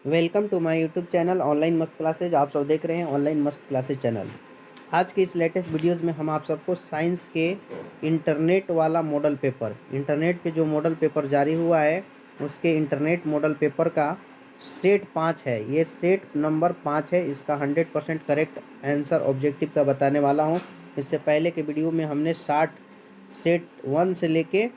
Welcome to my YouTube channel online मस्त classes. आप सब देख रहे हैं ऑनलाइन मस्त क्लासेज चैनल। आज के इस लेटेस्ट वीडियोस में हम आप सबको साइंस के इंटरनेट वाला मॉडल पेपर, इंटरनेट पे जो मॉडल पेपर जारी हुआ है उसके इंटरनेट मॉडल पेपर का सेट 5 है। ये सेट नंबर 5 है। इसका 100% करेक्ट आंसर ऑब्जेक्टिव का बताने वाला हूँ। इससे पहले के वीडियो में हमने 60 सेट 1 से लेके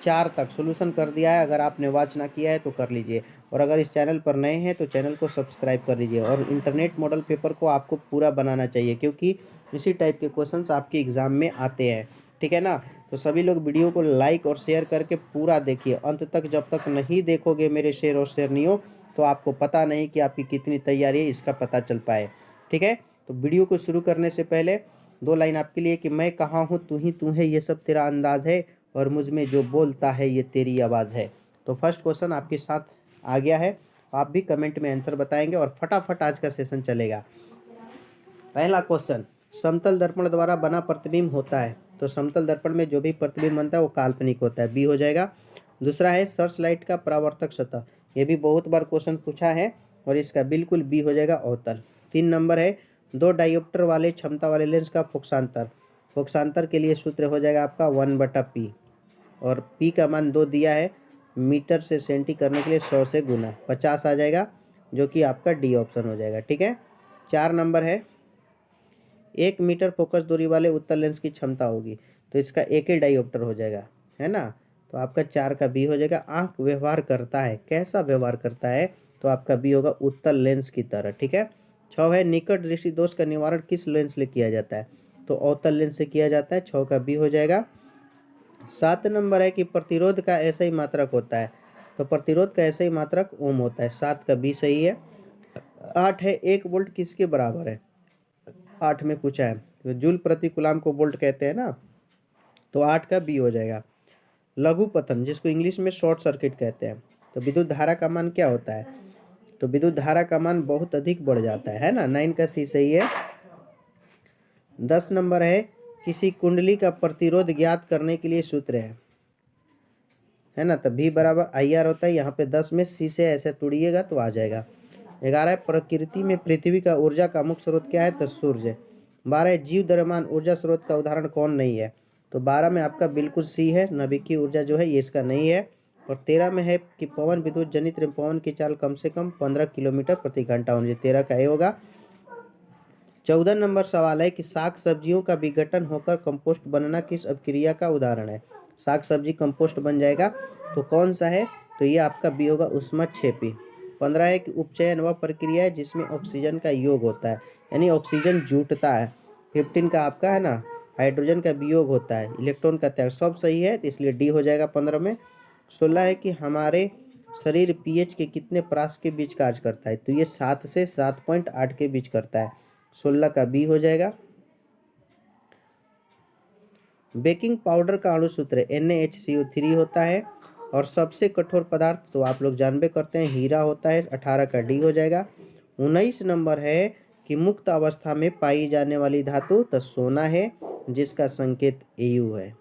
4 तक सोल्यूशन कर दिया है। अगर आपने वॉच ना किया है तो कर लीजिए, और अगर इस चैनल पर नए हैं तो चैनल को सब्सक्राइब कर लीजिए। और इंटरनेट मॉडल पेपर को आपको पूरा बनाना चाहिए, क्योंकि इसी टाइप के क्वेश्चंस आपके एग्ज़ाम में आते हैं। ठीक है ना। तो सभी लोग वीडियो को लाइक और शेयर करके पूरा देखिए अंत तक। जब तक नहीं देखोगे मेरे शेयर और शेयरनियों, तो आपको पता नहीं कि आपकी कितनी तैयारी है, इसका पता चल पाए। ठीक है। तो वीडियो को शुरू करने से पहले 2 लाइन आपके लिए कि मैं कहाँ हूँ, तू ही तू है, ये सब तेरा अंदाज है, और मुझ में जो बोलता है ये तेरी आवाज़ है। तो फर्स्ट क्वेश्चन आपके साथ आ गया है। आप भी कमेंट में आंसर बताएंगे और फटाफट आज का सेशन चलेगा। पहला क्वेश्चन, समतल दर्पण द्वारा बना प्रतिबिंब होता है। तो समतल दर्पण में जो भी प्रतिबिंब बनता है वो काल्पनिक होता है, बी हो जाएगा। दूसरा है सर्च लाइट का परावर्तक सतह। ये भी बहुत बार क्वेश्चन पूछा है और इसका बिल्कुल बी हो जाएगा, अवतल। 3 नंबर है, 2 डायोप्टर वाले क्षमता वाले लेंस का फोकसांतर। फोकसांतर के लिए सूत्र हो जाएगा आपका 1/p, और पी का मान 2 दिया है। मीटर से सेंटी करने के लिए 100 से गुना 50 आ जाएगा, जो कि आपका डी ऑप्शन हो जाएगा। ठीक है। 4 नंबर है, 1 मीटर फोकस दूरी वाले उत्तल लेंस की क्षमता होगी। तो इसका एक ही डायोप्टर हो जाएगा, है ना। तो आपका 4 का बी हो जाएगा। आंख व्यवहार करता है, कैसा व्यवहार करता है, तो आपका बी होगा उत्तल लेंस की तरह। ठीक है। 6 है, निकट दृष्टि दोष का निवारण किस लेंस से किया जाता है। तो अवतल लेंस से किया जाता है। 6 का बी हो जाएगा। 7 नंबर है कि प्रतिरोध का ऐसा ही मात्रक होता है। तो प्रतिरोध का ऐसा ही मात्रक ओम होता है। 7 का बी सही है। 8 है, 1 वोल्ट किसके बराबर है। 8 में पूछा है, तो जूल प्रति कूलाम को वोल्ट कहते हैं ना। तो 8 का बी हो जाएगा। लघु पतन, जिसको इंग्लिश में शॉर्ट सर्किट कहते हैं। तो विद्युत धारा का मान क्या होता है। तो विद्युत धारा का मान बहुत अधिक बढ़ जाता है ना। 9 का सी सही है। 10 नंबर है, किसी कुंडली का प्रतिरोध ज्ञात करने के लिए सूत्र है ना। तो भी बराबर आई आर होता है। यहाँ पे 10 में सी से ऐसे तोड़िएगा तो आ जाएगा। 11 है, प्रकृति में पृथ्वी का ऊर्जा का मुख्य स्रोत क्या है। तो सूर्य। 12 है, जीव द्रव्यमान ऊर्जा स्रोत का उदाहरण कौन नहीं है। तो 12 में आपका बिल्कुल सी है, नाभिकीय ऊर्जा जो है ये इसका नहीं है। और 13 में है कि पवन विद्युत जनित पवन की चाल कम से कम 15 किलोमीटर प्रति घंटा होनी चाहिए। 13 का ए होगा। 14 नंबर सवाल है कि साग सब्जियों का विघटन होकर कंपोस्ट बनना किस अपक्रिया का उदाहरण है। साग सब्जी कंपोस्ट बन जाएगा, तो कौन सा है। तो ये आपका बी होगा, उष्माक्षेपी। 15 है कि उपचयन वह प्रक्रिया है जिसमें ऑक्सीजन का योग होता है, यानी ऑक्सीजन जुटता है। 15 का आपका है ना, हाइड्रोजन का वियोग होता है, इलेक्ट्रॉन का त्याग। सब सही है, तो इसलिए डी हो जाएगा 15 में। 16 है कि हमारे शरीर पीएच के कितने प्रास के बीच कार्य करता है। तो ये 7 से 7.8 के बीच करता है। 16 का बी हो जाएगा। बेकिंग पाउडर का अणु सूत्र NaHCO3 होता है। और सबसे कठोर पदार्थ तो आप लोग जानबे करते हैं, हीरा होता है। 18 का डी हो जाएगा। 19 नंबर है कि मुक्त अवस्था में पाई जाने वाली धातु तो सोना है, जिसका संकेत Au है।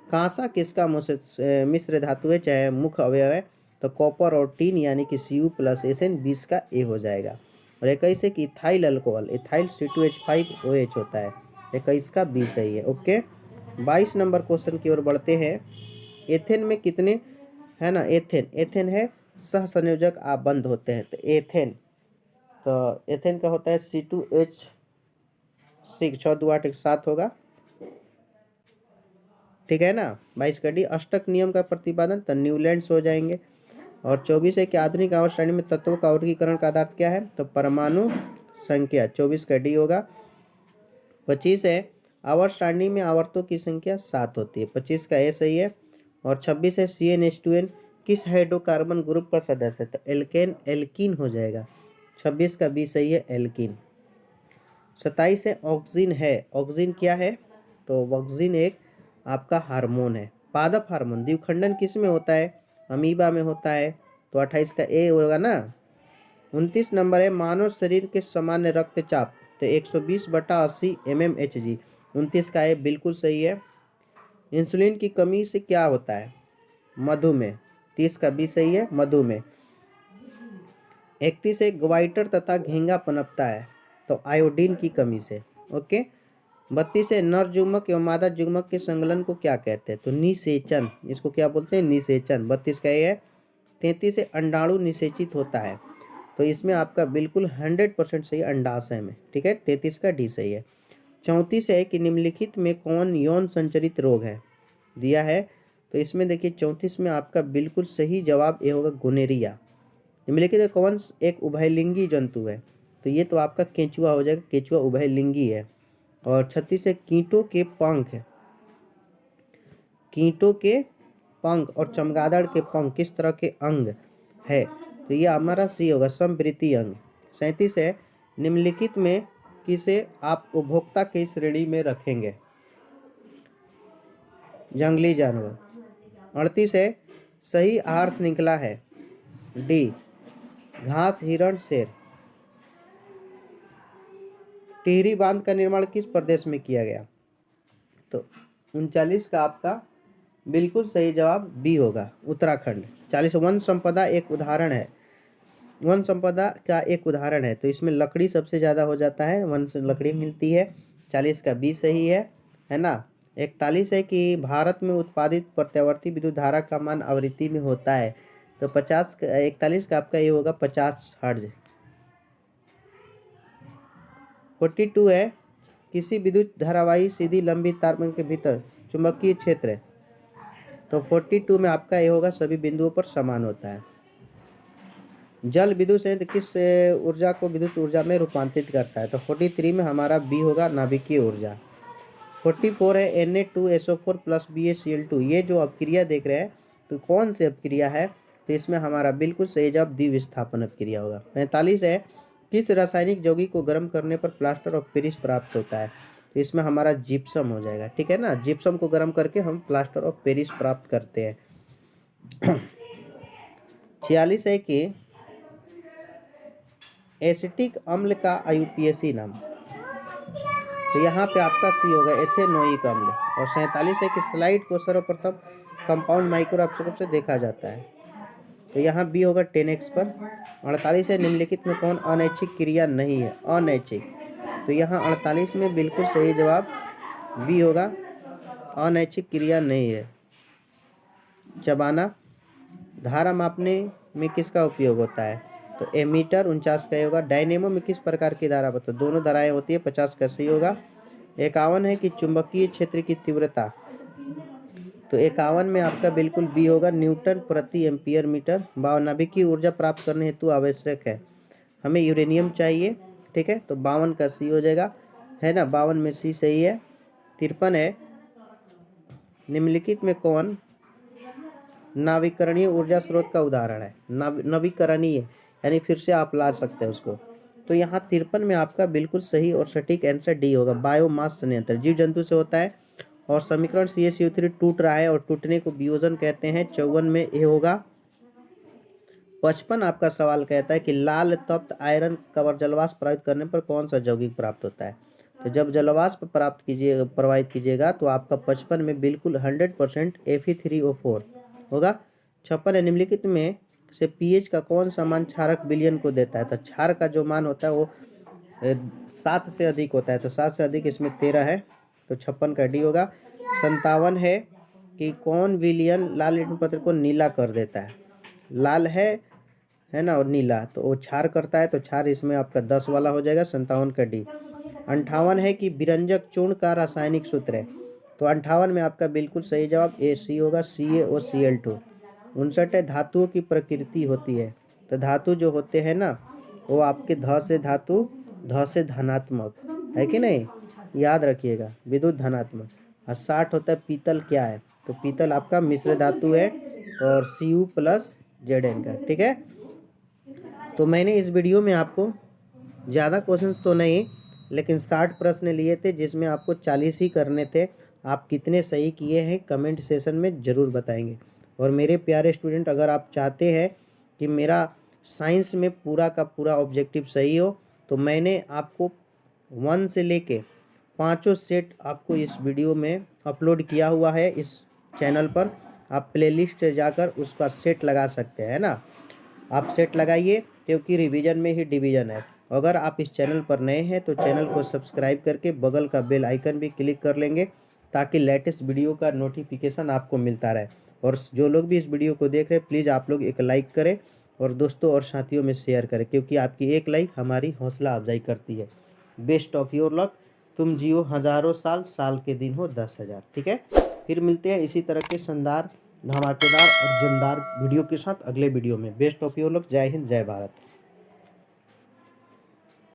कांसा किसका मिश्र धातु है, चाहे मुख्य अवयव है। तो कॉपर और टीन, यानी कि Cu+Sn 20 का ए हो जाएगा। और 21 है कि इथाइल अल्कोहल, इथाइल C2H5OH होता है। 21 का बी सही है। ओके। 22 नंबर क्वेश्चन की ओर बढ़ते हैं। एथेन में कितने, है ना, एथेन, एथेन है सह संयोजक आबंध होते हैं। तो एथेन, तो एथेन का होता है C2H6, 6 2 8 7 होगा। ठीक है ना। 22 का डी। अष्टक नियम का प्रतिपादन तो न्यूलैंड्स हो जाएंगे। और 24 है कि आधुनिक आवर्त सारणी में तत्वों का वर्गीकरण का आधार क्या है। तो परमाणु संख्या। 24 का डी होगा। 25 है, आवर्त सारणी में आवर्तों की संख्या 7 होती है। 25 का ए सही है। और 26 है, CnH2n किस हाइड्रोकार्बन ग्रुप का सदस्य है। तो एल्केन, एल्कीन हो जाएगा। 26 का बी सही है, एल्कीन। 27 है, ऑक्सीजन है। ऑक्सीजन क्या है। तो ऑक्सीजन एक आपका हार्मोन है, पादप हार्मोन। द्विखंडन किस में होता है, अमीबा में होता है। तो 28 का ए होगा ना। 29 नंबर है, मानव शरीर के सामान्य रक्तचाप तो 120/80 mmHg। 29 का ए बिल्कुल सही है। इंसुलिन की कमी से क्या होता है, मधुमेह। 30 का बी सही है, मधुमेह। 31 है ग्वाइटर तथा घेंगा पनपता है, तो आयोडीन की कमी से। ओके। 32 है नर जुग्मक एवं मादा जुग्मक के संगलन को क्या कहते हैं, तो निषेचन, इसको क्या बोलते हैं, निषेचन। 32 का ये है। 33 है अंडाणु निषेचित होता है, तो इसमें आपका बिल्कुल 100% सही अंडाशय में, ठीक है। 33 का डी सही है। 34 है कि निम्नलिखित में कौन यौन संचरित रोग है, दिया है, तो इसमें देखिए 34 में आपका बिल्कुल सही जवाब ये होगा गोनेरिया। निम्नलिखित में कौन एक उभयलिंगी जंतु है, तो ये तो आपका केंचुआ हो जाएगा, केंचुआ उभयलिंगी है। और 36 है कीटों के पंख, कीटों के पंख और चमगादड़ के पंख किस तरह के अंग है, तो ये हमारा सी होगा समवृत्ति अंग। 37 है निम्नलिखित में किसे आप उपभोक्ता की श्रेणी में रखेंगे, जंगली जानवर। 38 है सही आहार श्रृंखला है, डी घास, हिरण, शेर। टिहरी बांध का निर्माण किस प्रदेश में किया गया, तो 39 का आपका बिल्कुल सही जवाब बी होगा, उत्तराखंड। 40 वन संपदा एक उदाहरण है, वन संपदा का एक उदाहरण है, तो इसमें लकड़ी सबसे ज़्यादा हो जाता है, वन से लकड़ी मिलती है। 40 का बी सही है ना। 41 है कि भारत में उत्पादित प्रत्यावर्ती विद्युत धारा का मान आवृत्ति में होता है, तो 41 का आपका ये होगा 50 हर्ट्ज। 42 है किसी विद्युत धारावाही सीधी लंबी तार के भीतर चुंबकीय क्षेत्र है, तो 42 में आपका ये होगा सभी बिंदुओं पर समान होता है। जल विद्युत संयंत्र किस ऊर्जा को विद्युत ऊर्जा में रूपांतरित करता है, तो 43 में हमारा बी होगा नाभिकीय ऊर्जा। 44 है Na2SO4 प्लस BaCl2, ये जो अपक्रिया देख रहे हैं तो कौन सी अपक्रिया है, तो इसमें हमारा बिल्कुल सही जवाब द्विविस्थापन अपक्रिया होगा। 45 है किस रासायनिक यौगिक को गर्म करने पर प्लास्टर ऑफ पेरिस प्राप्त होता है, तो इसमें हमारा जिप्सम हो जाएगा, ठीक है ना। जिप्सम को गर्म करके हम प्लास्टर ऑफ पेरिस प्राप्त करते हैं। 46 है कि एसिटिक अम्ल का IUPAC नाम, तो यहाँ पे आपका सी होगा एथेनोइक अम्ल। और 47 है कि स्लाइड को सर्वप्रथम कंपाउंड माइक्रोस्कोप से देखा जाता है, तो यहाँ बी होगा 10x पर। 48 है निम्नलिखित में कौन अनैच्छिक क्रिया नहीं है, अनैच्छिक, तो यहाँ 48 में बिल्कुल सही जवाब बी होगा, अनैच्छिक क्रिया नहीं है। चबाना। धारा मापने में किसका उपयोग होता है, तो एमीटर। 49 का होगा। डायनेमो में किस प्रकार की धारा बताओ, दोनों धाराएं होती है, 50 का सही होगा। 51 है कि चुंबकीय क्षेत्र की तीव्रता, तो 51 में आपका बिल्कुल बी होगा, न्यूटन प्रति एम्पियर मीटर। नाभिकीय ऊर्जा प्राप्त करने हेतु आवश्यक है, हमें यूरेनियम चाहिए, ठीक है, तो 52 का सी हो जाएगा, है ना। 52 में सी सही है। 53 है निम्नलिखित में कौन नवीकरणीय ऊर्जा स्रोत का उदाहरण है, नवीकरणीय यानी फिर से आप ला सकते हैं उसको, तो यहाँ 53 में आपका बिल्कुल सही और सटीक आंसर डी होगा, बायोमास संयंत्र। जीव जंतु से होता है और समीकरण CaCO3 टूट रहा है और टूटने को वियोजन कहते हैं। 54 में ये होगा। 55 आपका सवाल कहता है कि लाल तप्त आयरन कवर जलवाष्प प्रवाहित करने पर कौन सा यौगिक प्राप्त होता है, तो जब जलवाष्प प्रवाहित कीजिएगा तो आपका 55 में बिल्कुल 100% Fe3O4 होगा। 56 है निम्नलिखित में से pH का कौन सा मान क्षारक विलयन को देता है, तो क्षार का जो मान होता है वो 7 से अधिक होता है, तो 7 से अधिक इसमें 13 है, तो 56 का डी होगा। 57 है कि कौन विलयन लाल लिट्मस पत्र को नीला कर देता है, लाल है ना, और नीला, तो वो क्षार करता है, तो क्षार इसमें आपका 10 वाला हो जाएगा, 57 का डी। 58 है कि विरंजक चूर्ण का रासायनिक सूत्र है, तो 58 में आपका बिल्कुल सही जवाब AC होगा, CaOCl2। 59 है धातुओं की प्रकृति होती है, तो धातु जो होते हैं ना वो आपके ध से धातु, ध से धनात्मक है कि नहीं, याद रखिएगा, विद्युत धनात्मक। और 60 होता है पीतल क्या है, तो पीतल आपका मिश्र धातु है और Cu+Zn का, ठीक है। तो मैंने इस वीडियो में आपको ज़्यादा क्वेश्चंस तो नहीं लेकिन 60 प्रश्न लिए थे, जिसमें आपको 40 ही करने थे। आप कितने सही किए हैं कमेंट सेशन में ज़रूर बताएंगे। और मेरे प्यारे स्टूडेंट, अगर आप चाहते हैं कि मेरा साइंस में पूरा का पूरा ऑब्जेक्टिव सही हो, तो मैंने आपको 1 से लेके 5 सेट आपको इस वीडियो में अपलोड किया हुआ है इस चैनल पर। आप प्लेलिस्ट से जाकर उसका सेट लगा सकते हैं ना, आप सेट लगाइए क्योंकि रिवीजन में ही डिवीजन है। अगर आप इस चैनल पर नए हैं तो चैनल को सब्सक्राइब करके बगल का बेल आइकन भी क्लिक कर लेंगे ताकि लेटेस्ट वीडियो का नोटिफिकेशन आपको मिलता रहे। और जो लोग भी इस वीडियो को देख रहे हैं प्लीज़ आप लोग एक लाइक करें और दोस्तों और साथियों में शेयर करें, क्योंकि आपकी एक लाइक हमारी हौसला अफजाई करती है। Best of your luck. तुम जियो हज़ारों साल, साल के दिन हो 10,000। ठीक है, फिर मिलते हैं इसी तरह के शानदार, धमाकेदार और जानदार वीडियो के साथ अगले वीडियो में। Best of your luck. जय हिंद, जय भारत।